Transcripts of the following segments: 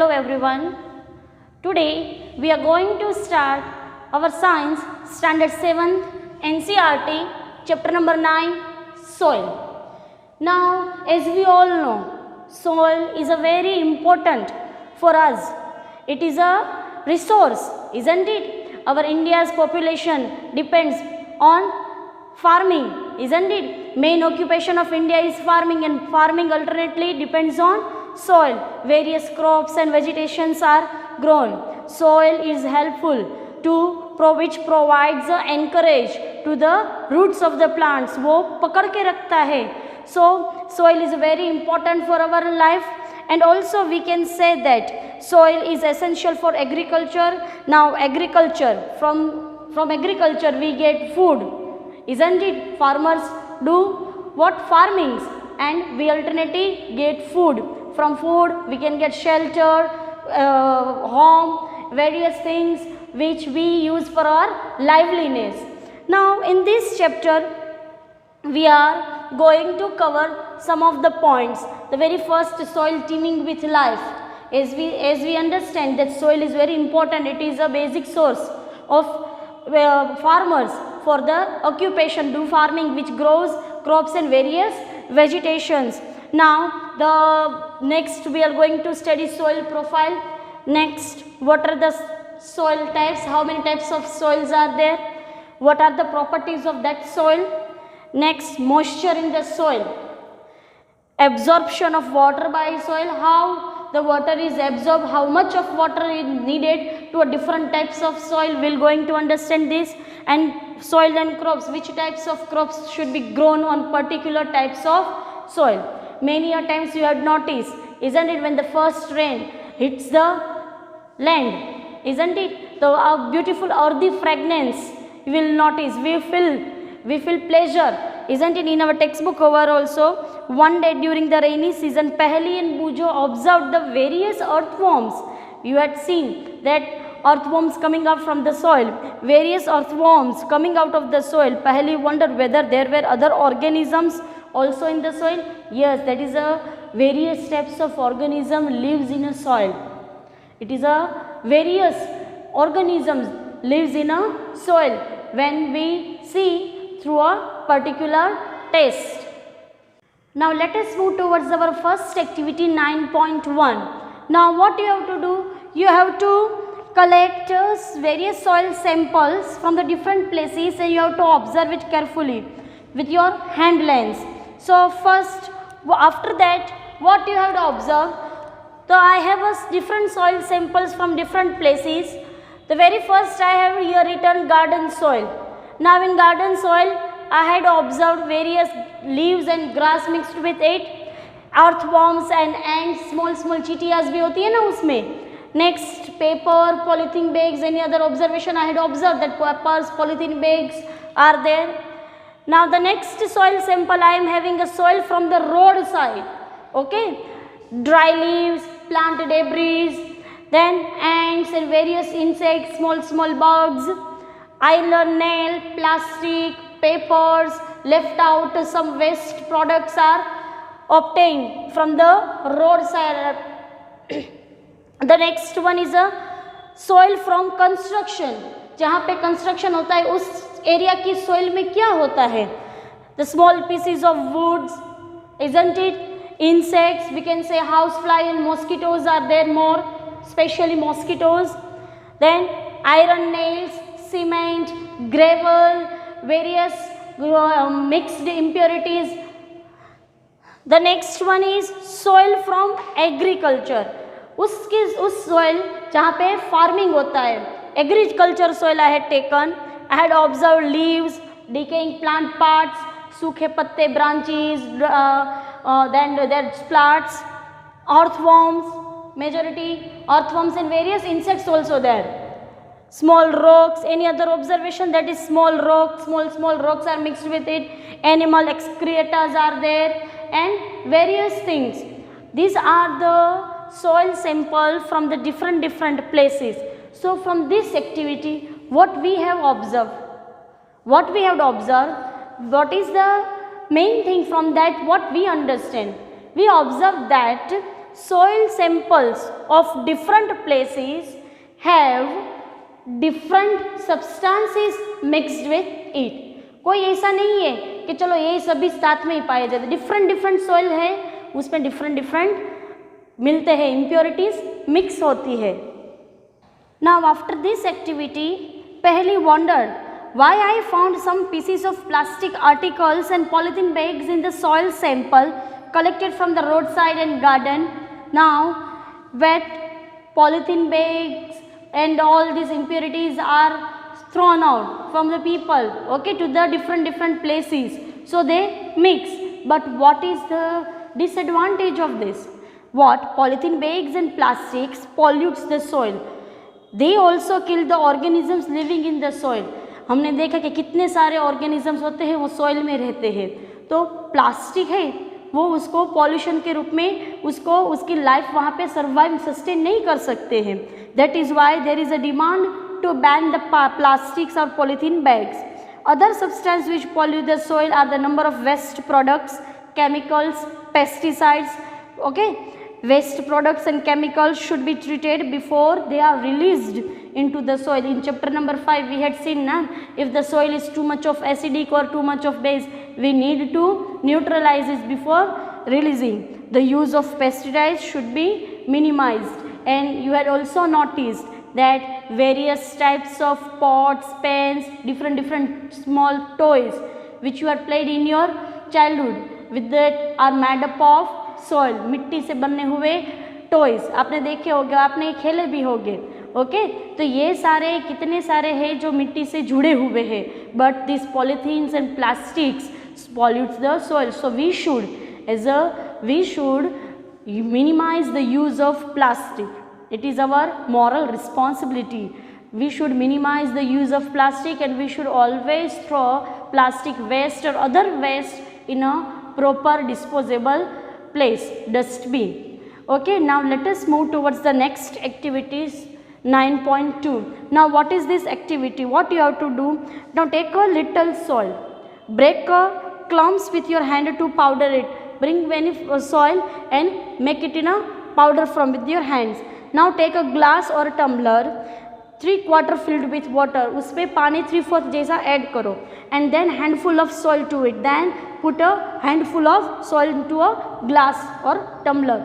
Hello everyone. Today we are going to start our science standard 7th NCERT chapter number 9 soil. Now as we all know, soil is a very important for us. It is a resource, isn't it? Our India's population depends on farming, isn't it? Main occupation of India is farming, and farming alternately depends on soil. Various crops and vegetations are grown. Soil is helpful to which provides a encourage to the roots of the plants. वो पकड़ के रखता है. So soil is very important for our life, and also we can say that soil is essential for agriculture. Now agriculture, from agriculture we get food, isn't it? Farmers do what? Farmings, and we alternately get food. From food we can get shelter, home, various things which we use for our liveliness. Now in this chapter we are going to cover some of the points. The very first, soil teeming with life. As we understand that soil is very important, it is a basic source of farmers for the occupation, do farming, which grows crops and various vegetations. Now the next we are going to study soil profile. Next, what are the soil types? How many types of soils are there? What are the properties of that soil? Next, moisture in the soil, absorption of water by soil, how the water is absorbed, how much of water is needed to a different types of soil. We are going to understand this. And soil and crops, which types of crops should be grown on particular types of soil. Many a times you have noticed, isn't it, when the first rain hits the land, isn't it, the beautiful earthy fragrance you will notice, we feel pleasure, isn't it? In our textbook over also, one day during the rainy season, Paheli and Bujo observed the various earthworms. You had seen that earthworms coming out from the soil, various earthworms coming out of the soil. Paheli wondered whether there were other organisms also in the soil. Yes, that is a various types of organism lives in a soil. It is a various organisms lives in a soil when we see through a particular test. Now let us move towards our first activity 9.1. Now what you have to do? You have to collect various soil samples from the different places, and you have to observe it carefully with your hand lens. So first, after that, what you have to observe? So I have different soil samples from different places. The very first I have here written garden soil. Now in garden soil I had observed various leaves and grass mixed with it, earthworms and ants, small चीटियास भी होती है ना उसमें. Next, paper, polythene bags. Any other observation? I had observed that papers, polythene bags are there. Now the next soil sample, I am having a soil from the roadside. Okay, dry leaves, plant debris, then ants and various insects, small bugs, iron nail, plastic, papers, left out, some waste products are obtained from the roadside. The next one is a soil from construction. जहाँ पे construction होता है उस area की soil में क्या होता है? The small pieces of woods, isn't it? Insects, we can say housefly and mosquitoes are there more, especially mosquitoes. Then iron nails, cement, gravel, various mixed impurities. The next one is soil from agriculture. उस soil जहाँ पे farming होता है, agriculture soil I had taken. I had observed leaves, decaying plant parts, सूखे पत्ते, branches, then there's plants, earthworms, majority earthworms and various insects also there. Small rocks, any other observation? That is small rocks, small rocks are mixed with it. Animal excretas are there and various things. These are the soil sample from the different places. So from this activity, what we have observed? What we have to observe? What is the main thing from that? What we understand? We observe that soil samples of different places have different substances mixed with it. कोई ऐसा नहीं है कि चलो ये सभी साथ में ही पाए जाते, डिफरेंट डिफरेंट सॉइल है, उसमें डिफरेंट डिफरेंट मिलते हैं, इम्प्योरिटीज मिक्स होती है. नाउ आफ्टर दिस एक्टिविटी पहली wondered why I found some pieces of plastic articles and polythene bags in the soil sample collected from the roadside and garden. Now wet polythene bags and all these impurities are thrown out from the people, okay, to the different places, so they mix. But what is the disadvantage of this? What? Polythene bags and plastics pollutes the soil. They also kill the organisms living in the soil. हमने देखा कि कितने सारे organisms होते हैं वो soil में रहते हैं, तो प्लास्टिक है वो उसको पॉल्यूशन के रूप में उसको उसकी लाइफ वहाँ पे सर्वाइव सस्टेन नहीं कर सकते हैं. That is why there is a demand to ban the plastics और polythene bags. Other substance which pollute the soil are the number of waste products, chemicals, pesticides. Okay, waste products and chemicals should be treated before they are released into the soil. In chapter number 5 we had seen na, if the soil is too much of acidic or too much of base, we need to neutralize it before releasing. The use of pesticides should be minimized. And you had also noticed that various types of pots, pans, different small toys which you had played in your childhood with that are made up of soil, मिट्टी से बने हुए toys आपने देखे होंगे, आपने खेले भी होंगे. ओके, तो ये सारे कितने सारे हैं जो मिट्टी से जुड़े हुए हैं. But this polythenes and plastics pollutes the soil. So we should minimize the use of plastic. It is our moral responsibility. We should minimize the use of plastic and we should always throw plastic waste or other waste in a proper disposable place, dustbin. Okay, now let us move towards the next activities 9.2. Now what is this activity? What you have to do? Now take a little soil, break a clumps with your hand to powder it. Bring many soil and make it in a powder from with your hands. Now take a glass or a tumbler, 3/4 filled with water. उस पे पानी 3/4 जैसा add करो and then handful of soil to it. Then put a handful of soil into a glass or tumbler.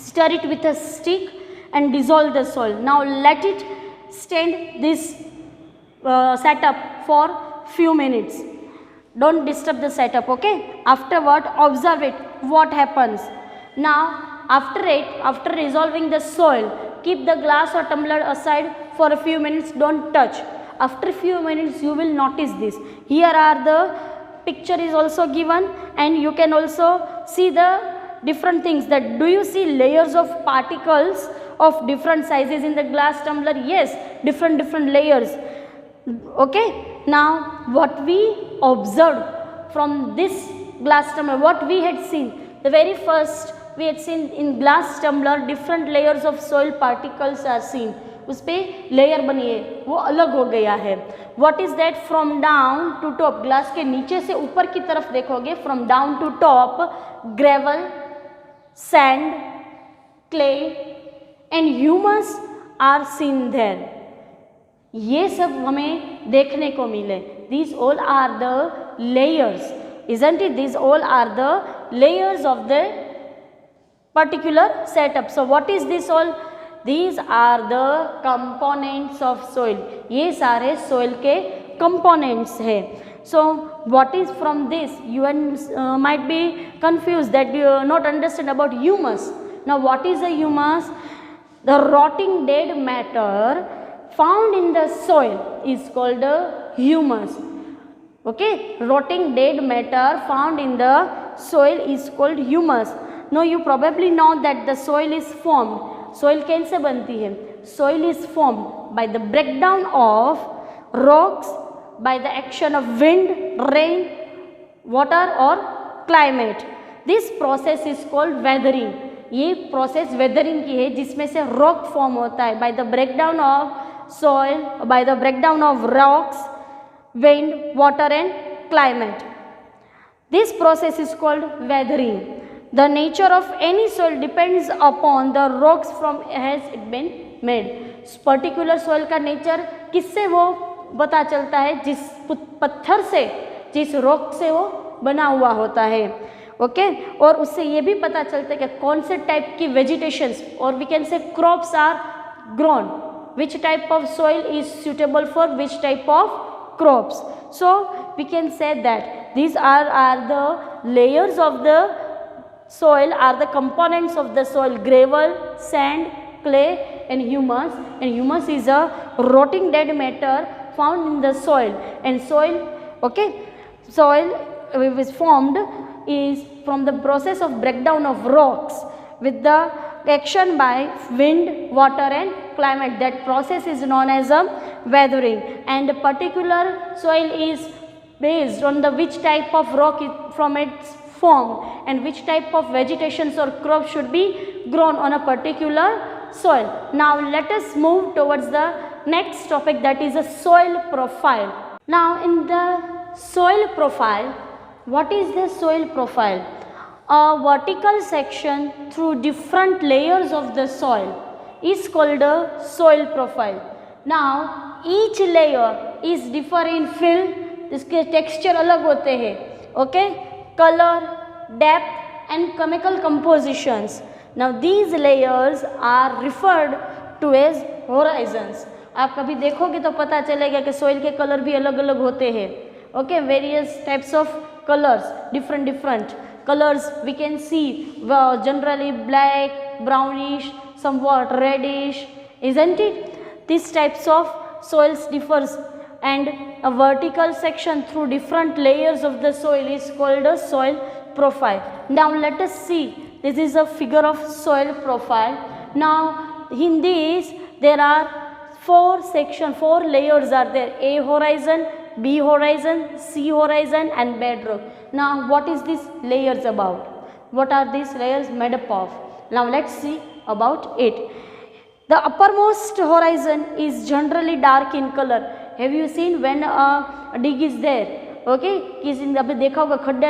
Stir it with a stick and dissolve the soil. Now let it stand this setup for few minutes. Don't disturb the setup, okay? Afterward, observe it. What happens? Now, after dissolving the soil, keep the glass or tumbler aside for a few minutes. Don't touch. After few minutes, you will notice this. Here are the picture is also given and you can also see the different things. That do you see layers of particles of different sizes in the glass tumbler? Yes, different layers. Okay, now what we observed from this glass tumbler, what we had seen, the very first we had seen in glass tumbler different layers of soil particles are seen. उस पर layer बनी है, वो अलग हो गया है. What is that? From down to top, glass के नीचे से ऊपर की तरफ देखोगे, from down to top gravel, sand, clay and humus are seen there. ये सब हमें देखने को मिले. These all are the layers, isn't it? These all are the layers of the particular setup. So what is this all? These are the components of soil. ये सारे soil के components है. So what is from this? You might be confused that you not understand about humus. Now what is a humus? The rotting dead matter found in the soil is called a humus. Okay, rotting dead matter found in the soil is called humus. Now you probably know that the soil is formed. Soil कैसे बनती है? Soil is formed by the breakdown of rocks by the action of wind, rain, water or climate. This process is called weathering. ये process weathering की है जिसमें से rock form होता है by the breakdown of soil, by the breakdown of rocks, wind, water and climate. This process is called weathering. The nature of any soil depends upon the rocks from has it been made. Particular soil का nature किससे वो पता चलता है, जिस पत्थर से, जिस रॉक से वो बना हुआ होता है, ओके और उससे ये भी पता चलता है कि कौन से टाइप की वेजिटेशंस और we can say crops are grown, which type of soil is suitable for which type of crops. So we can say that these are the layers of the soil, are the components of the soil: gravel, sand, clay and humus. And humus is a rotting dead matter found in the soil, and soil, okay, soil is formed is from the process of breakdown of rocks with the action by wind, water and climate. That process is known as a weathering, and a particular soil is based on the which type of rock it from its formed and which type of vegetations or crop should be grown on a particular soil. Now let us move towards the next topic, that is a soil profile. Now in the soil profile, what is the soil profile? A vertical section through different layers of the soil is called a soil profile. Now each layer is differ in fill, इसके texture अलग होते हैं, okay, color, depth and chemical compositions. Now these layers are referred to as horizons. आप कभी देखोगे तो पता चलेगा कि soil के color भी अलग अलग होते हैं, okay, various types of colors, different colors we can see, generally black, brownish, somewhat reddish, isn't it? These types of soils differs, and a vertical section through different layers of the soil is called a soil profile. Now let us see, this is a figure of soil profile. Now in this there are four layers are there: A horizon, B horizon, C horizon and bedrock. Now what is this layers about? What are these layers made up of? Now let's see about it. The uppermost horizon is generally dark in color. Have you seen when a dig is there? Okay, किसी ने अभी देखा होगा, खड्डा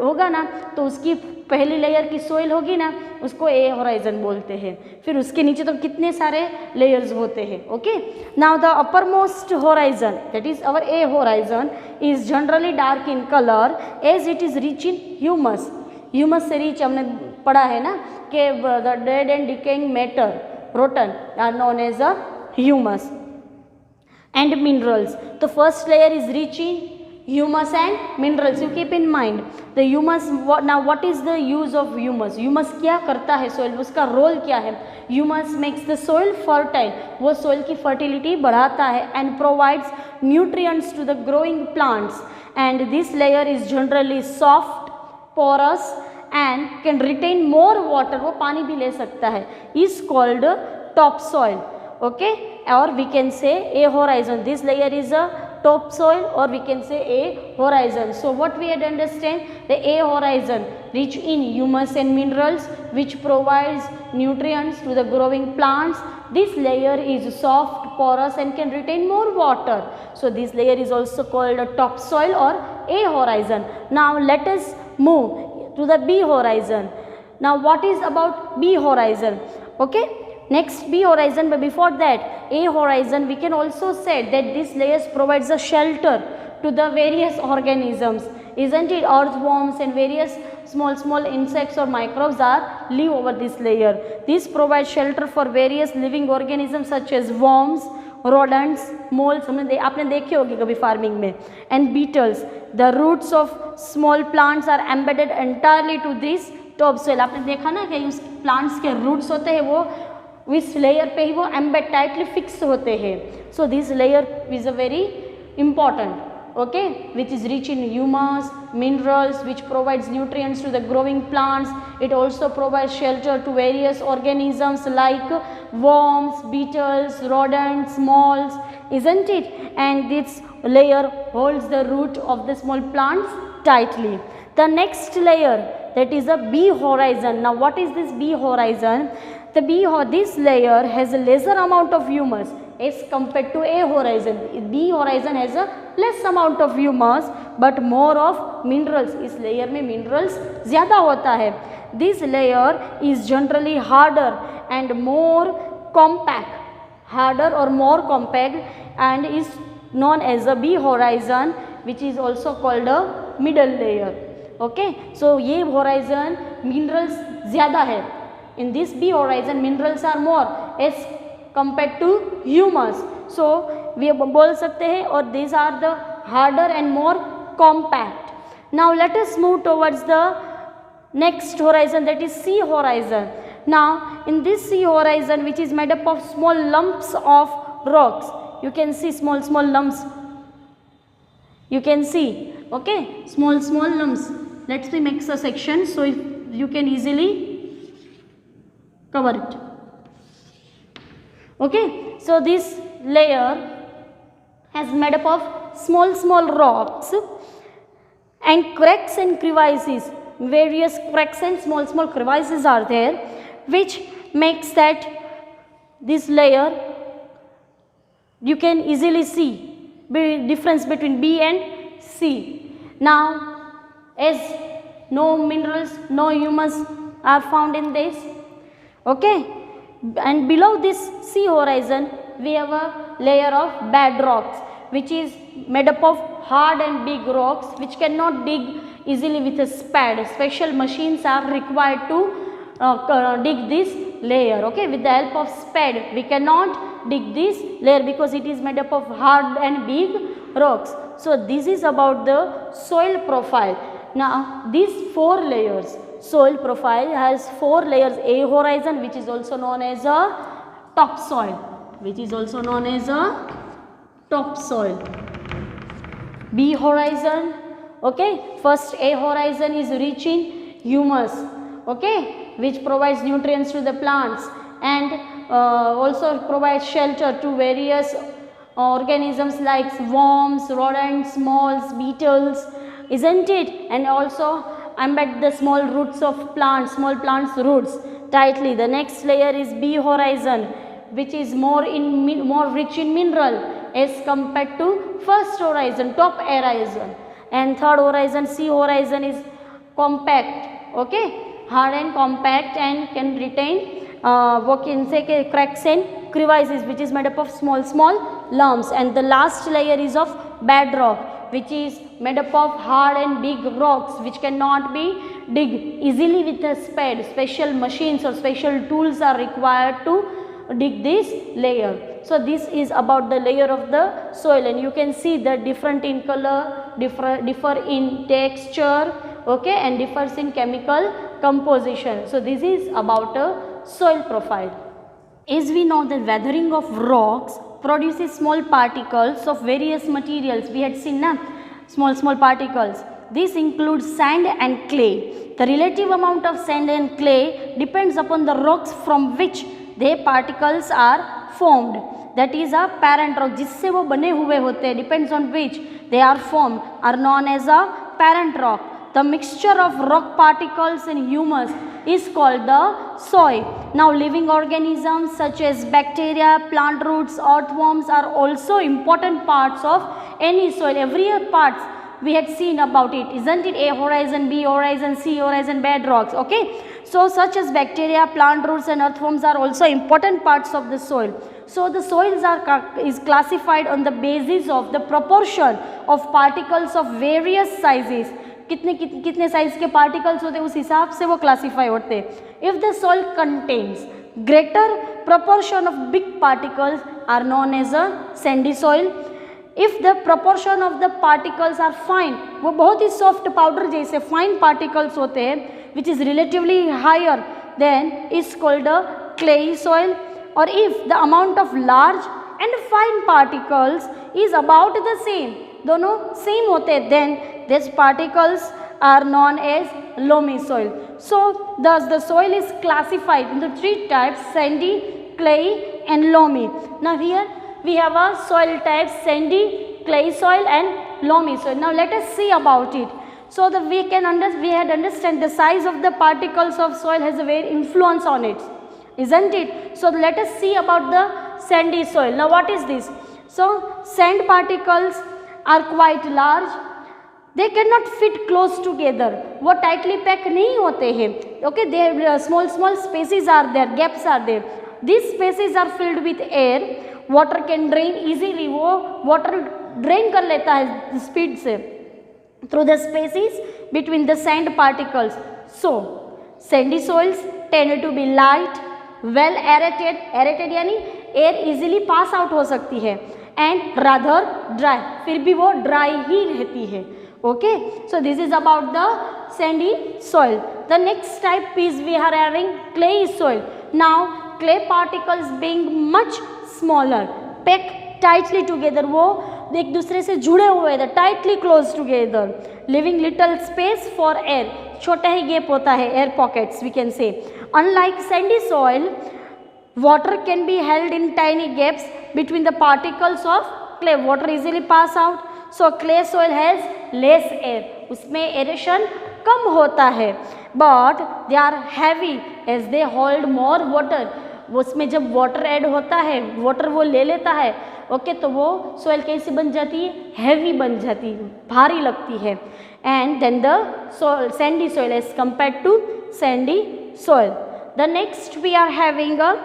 होगा ना तो उसकी पहली लेयर की सोइल होगी ना, उसको ए होराइजन बोलते हैं. फिर उसके नीचे तो कितने सारे लेयर्स होते हैं. Okay, now the uppermost horizon, that is our A horizon, is generally dark in colour as it is rich in humus. Humus से रिच हमने पढ़ा है ना कि the dead and decaying matter rotten are known as a humus. And minerals, the first layer is rich in humus and minerals. You keep in mind the humus. Now what is the use of humus? Humus क्या करता है soil, उसका role क्या है? Humus makes the soil fertile, वो soil की fertility बढ़ाता है and provides nutrients to the growing plants. And this layer is generally soft, porous and can retain more water, वो पानी भी ले सकता है, is called topsoil. Okay, or we can say a horizon. This layer is a topsoil, or we can say a horizon. So what we had understand, the a horizon rich in humus and minerals which provides nutrients to the growing plants. This layer is soft, porous and can retain more water. So this layer is also called a topsoil or a horizon. Now let us move to the B horizon. Now what is about B horizon? Okay, next B horizon, but before that A horizon, we can also say that this layers provides a shelter to the various organisms, isn't it? Earthworms and various small insects or microbes are live over this layer. This provides shelter for various living organisms such as worms, rodents, moles, आपने देखे होंगे कभी farming में, and beetles. The roots of small plants are embedded entirely to this topsoil. आपने देखा ना कि उस plants के roots होते हैं वो इस लेयर पे ही वो एम्बेड टाइटली फिक्स होते हैं. So this layer is a very important, okay, which is rich in humus, minerals which provides nutrients to the growing plants. It also provides shelter to various organisms like worms, beetles, rodents, moles, isn't it? And this layer holds the root of the small plants tightly. The next layer, that is a B horizon. Now what is this B horizon? This layer has a lesser amount of humus as compared to A horizon. B horizon has a less amount of humus but more of minerals. इस layer में minerals ज़्यादा होता है. This layer is generally harder and more compact, harder or more compact, and is known as a B horizon, which is also called a middle layer. Okay, so ये horizon minerals ज़्यादा है. In this B horizon minerals are more as compared to humus. So we बोल सकते हैं, और these are the harder and more compact. Now let us move towards the next horizon, that is C horizon. Now in this C horizon, which is made up of small lumps of rocks, you can see small lumps, you can see, okay, small lumps. Let's make a section so you can easily cover it. Okay, so this layer has made up of small rocks and cracks and crevices. Various cracks and small crevices are there, which makes that this layer, you can easily see the difference between B and C. Now as no minerals, no humus are found in this, okay, and below this C horizon we have a layer of bedrocks, which is made up of hard and big rocks which cannot dig easily with a spade. Special machines are required to dig this layer. Okay, with the help of spade we cannot dig this layer because it is made up of hard and big rocks. So this is about the soil profile. Now these 4 layers, soil profile has 4 layers. A horizon, which is also known as a topsoil, which is also known as a topsoil. B horizon, okay, first A horizon is rich in humus, okay, which provides nutrients to the plants and also provides shelter to various organisms like worms, rodents, moths, beetles, isn't it? And also embed the small roots of plants, small plants roots tightly. The next layer is B horizon, which is more rich in mineral as compared to first horizon, top horizon. And third horizon, C horizon, is compact, okay, hard and compact and can retain what can say cracks and crevices, which is made up of small lumps. And the last layer is of bedrock, which is made up of hard and big rocks which cannot be dig easily with a spade. Special machines or special tools are required to dig this layer. So this is about the layer of the soil, and you can see the different in color, differ in texture, okay, and differs in chemical composition. So this is about a soil profile. As we know, the weathering of rocks produces small particles of various materials. We had seen small particles. This includes sand and clay. The relative amount of sand and clay depends upon the rocks from which the particles are formed. That is a parent rock, जिससे वो बने हुए होते हैं, depends on which they are formed, are known as a parent rock. The mixture of rock particles and humus is called the soil. Now living organisms such as bacteria, plant roots, earthworms are also important parts of any soil. Every parts we had seen about it, isn't it? A horizon, B horizon, C horizon, bedrocks, okay. So such as bacteria, plant roots and earthworms are also important parts of the soil. So the soils is classified on the basis of the proportion of particles of various sizes. कितने size के particles होते हैं उस हिसाब से वो classify होते हैं. If the soil contains greater proportion of big particles are known as a sandy soil. If the proportion of the particles are fine, वो बहुत ही soft powder जैसे fine particles होते हैं, which is relatively higher, then is called a clayey soil. Or if the amount of large and fine particles is about the same, दोनों same होते हैं, then these particles are known as loamy soil. So thus the soil is classified into 3 types: sandy, clayey and loamy. Now here we have a soil type sandy, clay soil and loamy soil. Now let us see about it. So that we had understand the size of the particles of soil has a very influence on it, isn't it? So let us see about the sandy soil. Now what is this? So sand particles are quite large. They cannot fit close together. वो tightly pack नहीं होते हैं. Okay, there small spaces are there, gaps are there. These spaces are filled with air. Water can drain easily. वो water drain कर लेता है speed से through the spaces between the sand particles. So sandy soils tend to be light, well aerated. Aerated यानी air easily pass out हो सकती है, and rather dry. फिर भी वो dry ही रहती है. Okay, so this is about the sandy soil. The next type is we are having clay soil. Now clay particles being much smaller, packed tightly together. वो एक दूसरे से जुड़े हुए थे, tightly close together, leaving little space for air. छोटा ही gap होता है, air pockets we can say. Unlike sandy soil, water can be held in tiny gaps between the particles of clay. Water easily pass out. So clay soil has less air. उसमें aeration कम होता है. But they are heavy as they hold more water. उसमें जब water add होता है, water वो ले लेता है, ओके, तो वो soil कैसी बन जाती है? Heavy बन जाती है, भारी लगती है. And then the soil, sandy soil as compared to sandy soil. The next we are having a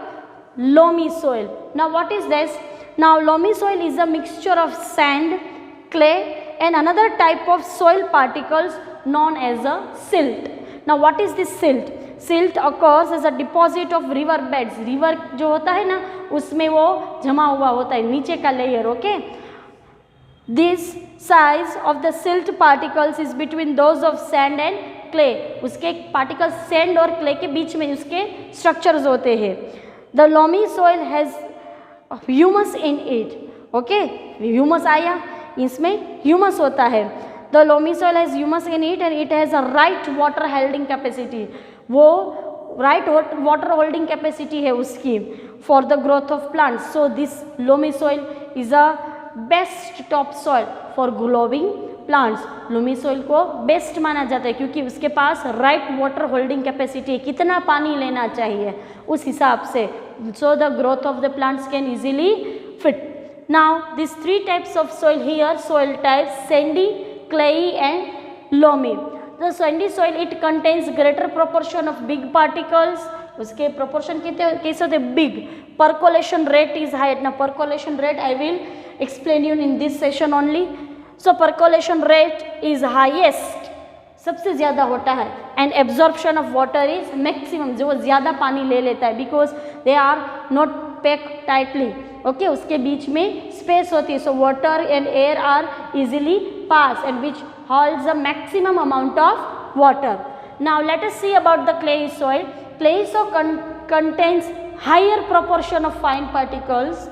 loamy soil. Now what is this? Now loamy soil is a mixture of sand, clay and another type of soil particles known as a silt. Now what is this silt? Silt occurs as a deposit of river beds. River जो होता है ना, उसमें वो जमा हुआ होता है, नीचे का layer. Okay, this size of the silt particles is between those of sand and clay. उसके particles sand और clay के बीच में उसके structures होते हैं. The loamy soil has humus in it. Okay, humus आया, इसमें humus होता है. The loamy soil has humus in it and it has a right water holding capacity. वो right water holding capacity है उसकी for the growth of plants. So this loamy soil is a best top soil for growing plants. loamy soil को best माना जाता है क्योंकि उसके पास right water holding capacity है, कितना पानी लेना चाहिए उस हिसाब से. So the growth of the plants can easily fit. Now these three types of soil here, soil types sandy, clayey and loamy. The sandy soil it contains greater proportion of big particles. उसके proportion कैसे होते? Big. Percolation rate is high. Now percolation rate I will explain you in this session only. So percolation rate is highest, सबसे ज़्यादा होता है, and absorption of water is maximum, जो ज़्यादा पानी ले लेता है because they are not packed tightly. Okay, उसके बीच में space होती है, so water and air are easily pass and which holds a maximum amount of water. Now let us see about the clay soil. Clay soil contains higher proportion of fine particles.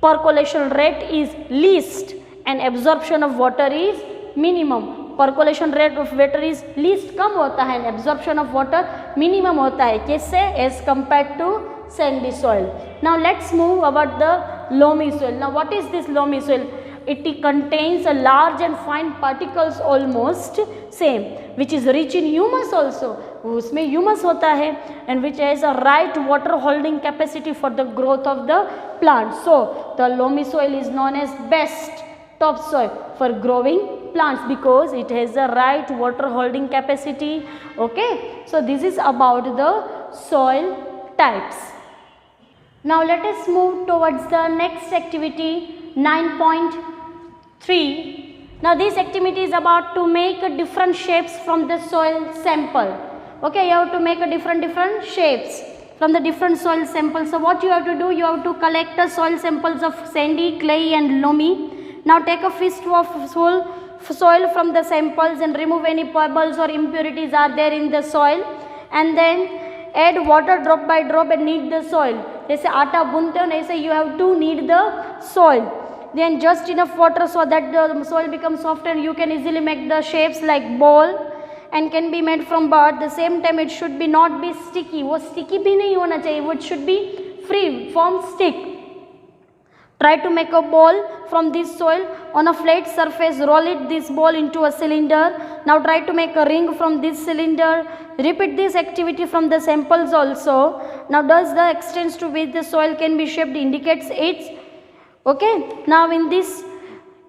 Percolation rate is least and absorption of water is minimum. Percolation rate of water is least कम होता है and absorption of water minimum होता है, किससे? As compared to sandy soil. Now let's move about the loamy soil. Now what is this loamy soil? It contains a large and fine particles almost same, which is rich in humus also. उसमें humus होता है and which has a right water holding capacity for the growth of the plant. So the loamy soil is known as best topsoil for growing plants because it has the right water holding capacity. Okay, so this is about the soil types. Now let us move towards the next activity 9.3. Now this activity is about to make different shapes from the soil sample. Okay, you have to make a different shapes from the different soil samples. So what you have to do, you have to collect the soil samples of sandy, clay and loamy. Now take a fistful of soil from the samples and remove any pebbles or impurities are there in the soil, and then add water drop by drop and knead the soil. जैसे आटा बुनते हो ना, ऐसे you have to knead the soil. Then just enough water so that the soil becomes soft and you can easily make the shapes like ball and can be made from bar. At the same time it should be not be sticky. वो sticky भी नहीं होना चाहिए, वो should be free from stick. Try to make a ball from this soil on a flat surface. Roll this ball into a cylinder. Now try to make a ring from this cylinder. Repeat this activity from the samples also. Now does the extent to which the soil can be shaped indicates its. Okay. Now in this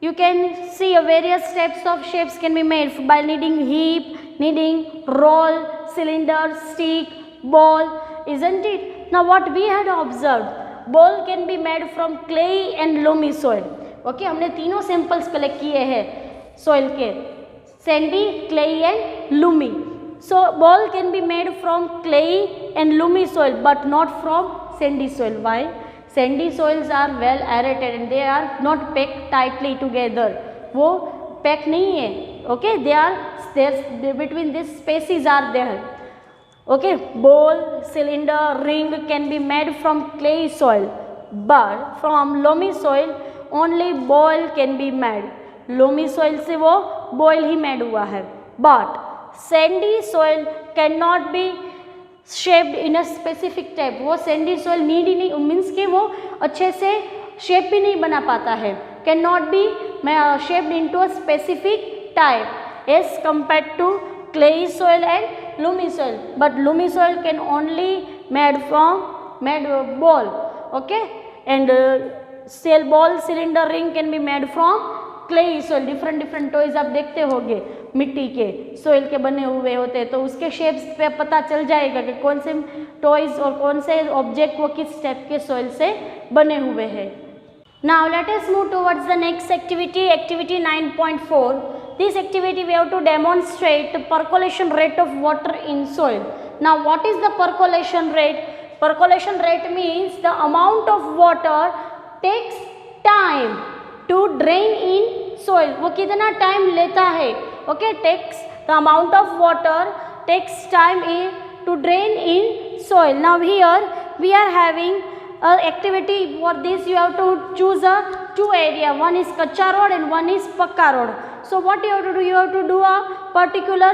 you can see various types of shapes can be made by kneading heap, kneading, roll, cylinder, stick, ball, isn't it? Now what we had observed, ball can be made from clay and loamy soil. Okay, हमने तीनों samples collect किए हैं soil के, sandy, clay and loamy. So ball can be made from clay and loamy soil but not from sandy soil. Why? Sandy soils are well aerated and they are not packed tightly together. वो pack नहीं है. Okay, they are there between these spaces are there. Okay, bowl, cylinder, ring can be made from clay soil, but from loamy soil only bowl can be made. Loamy soil से वो bowl ही made हुआ है. But sandy soil cannot be shaped in a specific type. वो sandy soil need ही नहीं, means कि वो अच्छे से shape ही नहीं बना पाता है. Cannot be shaped into a specific type as compared to clay soil and loamy soil. But loamy soil can only made ball. Okay, and cell ball, cylinder, ring can be made from clay soil. different toys आप देखते होंगे मिट्टी के soil के बने हुए होते हैं, तो उसके शेप्स पे पता चल जाएगा कि कौन से टॉयज और कौन से ऑब्जेक्ट वो किस टाइप के सोइल से बने हुए हैं. Now let us move towards the next activity, activity 9.4. This activity we have to demonstrate the percolation rate of water in soil. Now what is the percolation rate? Percolation rate means the amount of water takes time to drain in soil. वो कितना time लेता है? Okay, takes the amount of water takes time to drain in soil. Now here we are having activity. For this you have to choose two area. One is kacha road and one is pakka road. So what you have to do? You have to do a particular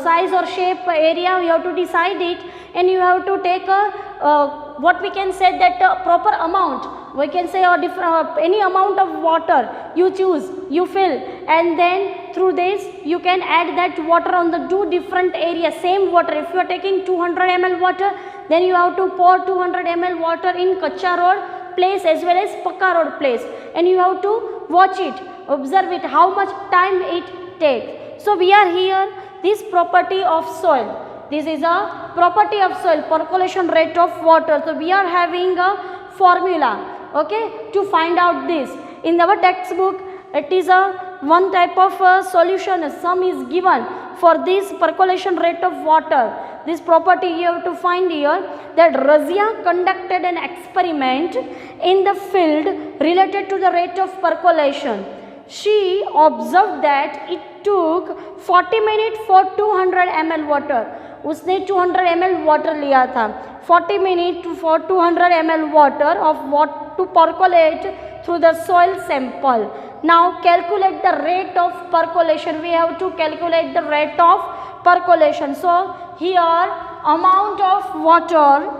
size or shape area. You have to decide it, and you have to take a what we can say that proper amount. We can say a different any amount of water you choose, you fill, and then through this you can add that water on the two different areas. Same water. If you are taking 200 ml water, then you have to pour 200 ml water in kacha road place as well as pakka road place, and you have to watch it, observe it, how much time it takes. So we are here, this property of soil. This is a property of soil, percolation rate of water. So we are having a formula, okay, to find out this. In our textbook, it is a one type of solution. A sum is given for this percolation rate of water. This property you have to find here, that Razia conducted an experiment in the field related to the rate of percolation. She observed that it took 40 minutes for 200 ml water. उसने 200 ml water लिया था. 40 minutes for 200 ml water of what to percolate through the soil sample. Now calculate the rate of percolation. We have to calculate the rate of percolation. So here amount of water,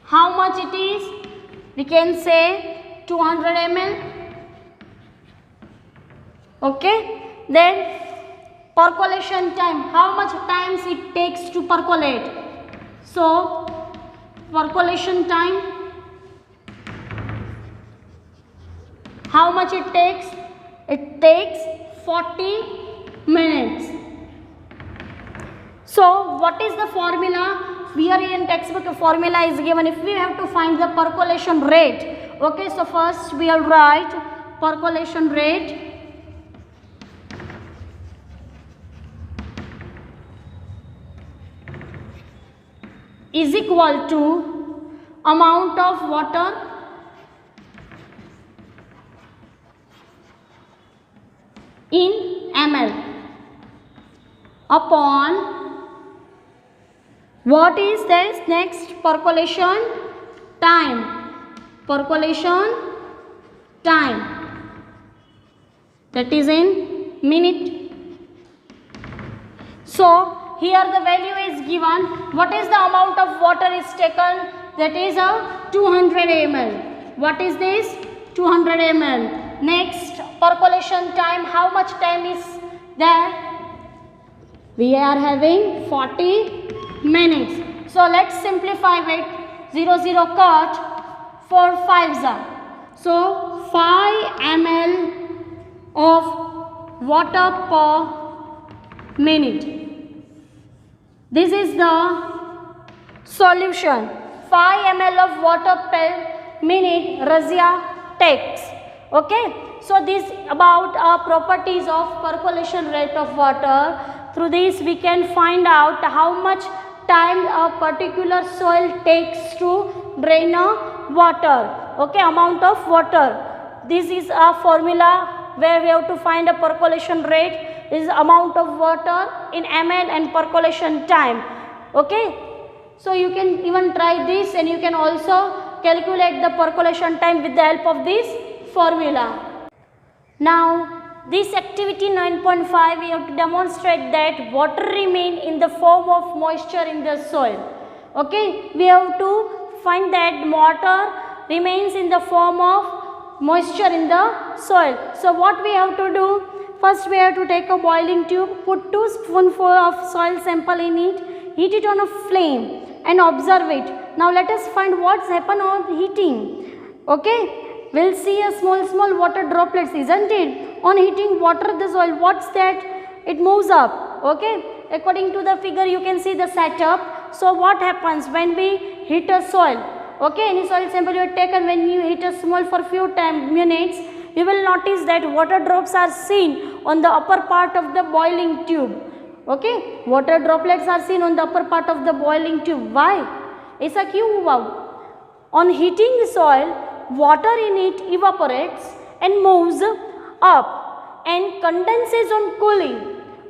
how much it is? We can say 200 ml. Okay, then percolation time, how much times it takes to percolate? So percolation time, how much it takes? It takes 40 minutes. So what is the formula? Here in textbook a formula is given. If we have to find the percolation rate, okay, so first we will write percolation rate is equal to amount of water in ml upon what is this next? Percolation time. Percolation time, that is in minute. So here the value is given. What is the amount of water is taken? That is a 200 ml. What is this? 200 ml. Next, percolation time. How much time is there? We are having 40 minutes. So let's simplify it. 0 0 cut, 4 5s are. So 5 ml of water per minute. This is the solution. 5 ml of water per minute Razia takes. Okay, so this about properties of percolation rate of water. Through this we can find out how much time a particular soil takes to drain a water. Okay, amount of water. This is a formula where we have to find a percolation rate is amount of water in ml and percolation time. Okay, so you can even try this, and you can also calculate the percolation time with the help of this formula. Now this activity 9.5, we have to demonstrate that water remain in the form of moisture in the soil. Okay, we have to find that water remains in the form of moisture in the soil. So what we have to do, first we have to take a boiling tube, put 2 spoonfuls of soil sample in it, heat it on a flame and observe it. Now let us find what's happened on heating. Okay, we'll see a small water droplets, isn't it? On heating water the soil, what's that? It moves up. Okay, according to the figure you can see the setup. So what happens when we heat a soil? Okay, any soil sample you have taken, when you heat a soil for few minutes, you will notice that water drops are seen on the upper part of the boiling tube. Okay, water droplets are seen on the upper part of the boiling tube. Why? ऐसा क्यों हुआ? On heating the soil, water in it evaporates and moves up and condenses on cooling.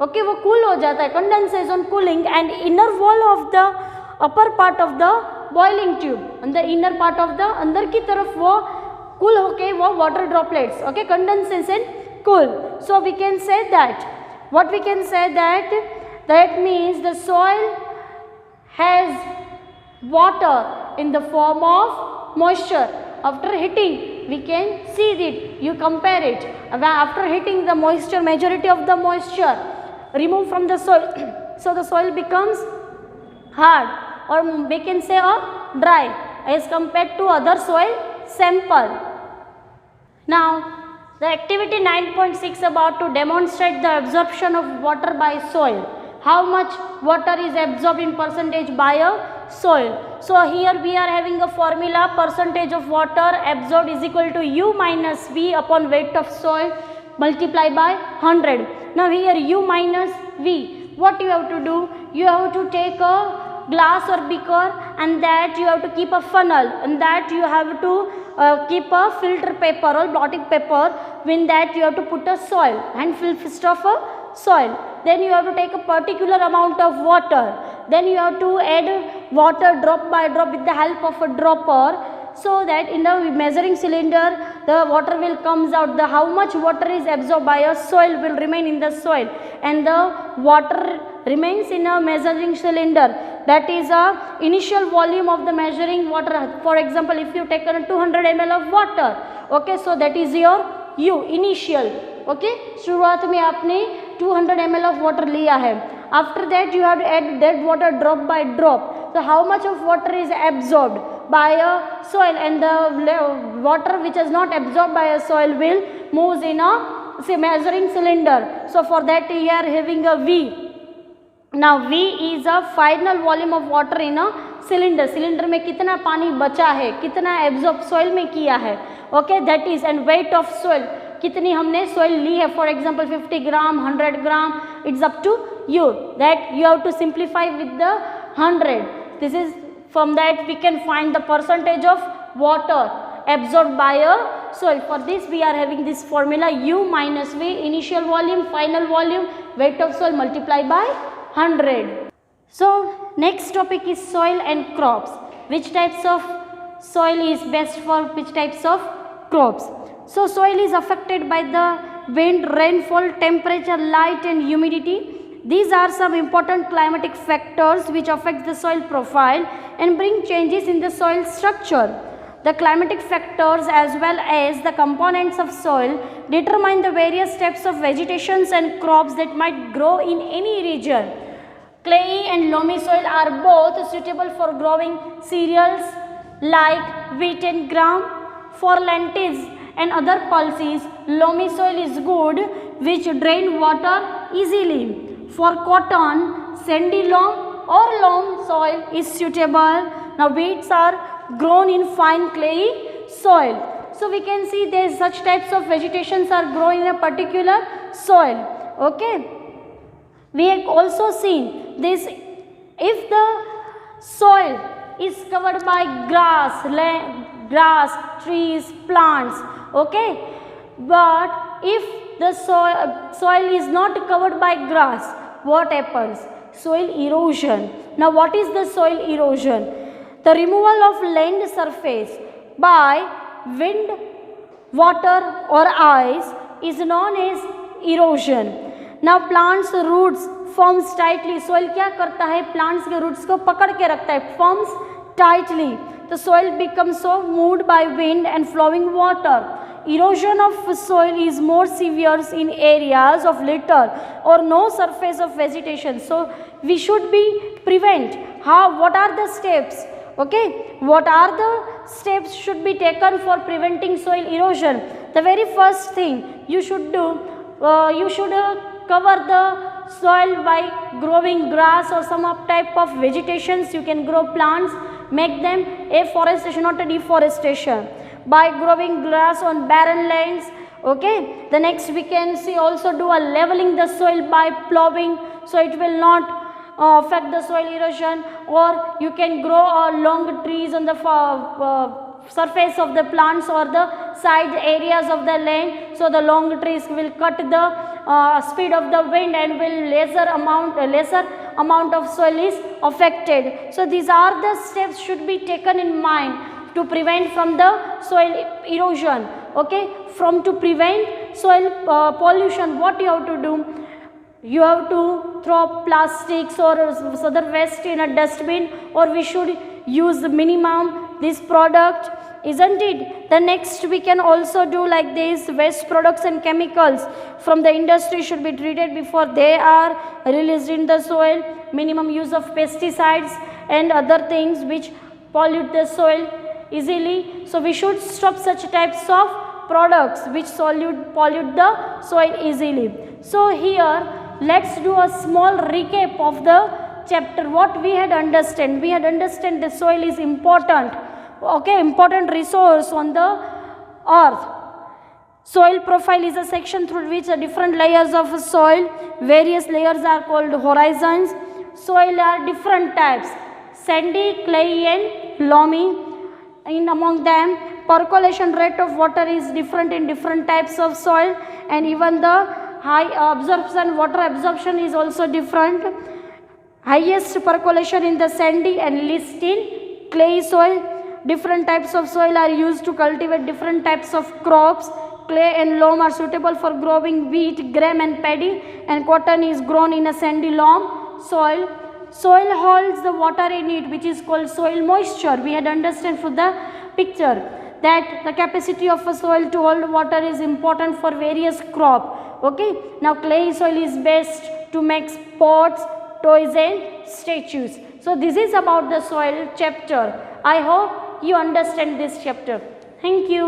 Okay, वो cool हो जाता है, condenses on cooling, and inner wall of the upper part of the boiling tube, and the inner part of the अंदर की तरफ वो cool होके वो water droplets, okay, condenses and cool. So we can say that, what we can say that means the soil has water in the form of moisture. After heating we can see it, you compare it, after heating the moisture, majority of the moisture removed from the soil so the soil becomes hard, or we can say dry as compared to other soil sample. Now the activity 9.6 about to demonstrate the absorption of water by soil. How much water is absorbed in percentage by a soil. So here we are having a formula, percentage of water absorbed is equal to U minus V upon weight of soil multiplied by 100. Now here U minus V, what you have to do? You have to take a glass or beaker, and that you have to keep a funnel, and that you have to keep a filter paper or blotting paper. In that you have to put a soil and fist of a soil. Then you have to take a particular amount of water. Then you have to add water drop by drop with the help of a dropper, so that in the measuring cylinder the water will comes out. The how much water is absorbed by a soil will remain in the soil, and the water remains in a measuring cylinder. That is a initial volume of the measuring water. For example, if you take 200 ml of water, okay, so that is your U initial. Okay, शुरुआत में आपने 200 ml of water लिया है. After that you have to add that water drop by drop. So how much of water is absorbed by a soil, and the water which is not absorbed by a soil will move in a measuring cylinder. So for that we are having a V. Now V is a final volume of water in a cylinder. Cylinder में कितना पानी बचा है, कितना absorb soil में किया है. Okay, that is, and weight of soil, कितनी हमने soil ली है. For example 50 gram, 100 gram, it's up to you. That you have to simplify with the 100. This is, from that we can find the percentage of water absorbed by a soil. For this we are having this formula, U minus V, initial volume, final volume, weight of soil multiplied by 100. So next topic is soil and crops. Which types of soil is best for which types of crops? So soil is affected by the wind, rainfall, temperature, light and humidity. These are some important climatic factors which affect the soil profile and bring changes in the soil structure. The climatic factors as well as the components of soil determine the various types of vegetations and crops that might grow in any region. Clayey and loamy soil are both suitable for growing cereals like wheat and gram. For lentils and other pulses, loamy soil is good which drain water easily. For cotton, sandy loam or loam soil is suitable. Now wheats are grown in fine clayey soil. So we can see there is such types of vegetations are grown in a particular soil. Okay. We have also seen this, if the soil is covered by grass, trees, plants, okay, but if the soil is not covered by grass, what happens? Soil erosion. Now what is the soil erosion? The removal of land surface by wind, water or ice is known as erosion. Now plants roots forms tightly. Soil क्या करता है? Plants के roots को पकड़ के रखता है, forms tightly. The soil becomes so moved by wind and flowing water. Erosion of soil is more severe in areas of little or no surface of vegetation. So we should be prevent. How? What are the steps? Okay, what are the steps should be taken for preventing soil erosion? The very first thing you should do, cover the soil by growing grass or some type of vegetations. You can grow plants, make them afforestation, not a deforestation, by growing grass on barren lands. Okay, the next we can see also do a leveling the soil by plowing, so it will not affect the soil erosion. Or you can grow long trees on the surface of the plants or the side areas of the land, so the long trees will cut the speed of the wind and will lesser amount of soil is affected. So these are the steps should be taken in mind to prevent from the soil erosion. Okay, to prevent soil pollution, what you have to do? You have to throw plastics or other waste in a dustbin, or we should use minimum this product, isn't it? The next we can also do like this, waste products and chemicals from the industry should be treated before they are released in the soil. Minimum use of pesticides and other things which pollute the soil easily. So we should stop such types of products which pollute the soil easily. So here let's do a small recap of the chapter. What we had understand? We had understand the soil is important. Okay, important resource on the earth. Soil profile is a section through which different layers of soil, various layers are called horizons. Soil are different types, sandy, clayey and loamy. In among them, percolation rate of water is different in different types of soil, and even the high absorption, water absorption is also different. Highest percolation in the sandy and least in clay soil. Different types of soil are used to cultivate different types of crops. Clay and loam are suitable for growing wheat, gram and paddy, and cotton is grown in a sandy loam soil. Soil holds the water in it, which is called soil moisture. We had understand from the picture that the capacity of a soil to hold water is important for various crop. Okay, now clay soil is best to make pots, toys and statues. So this is about the soil chapter. I hope you understand this chapter. Thank you.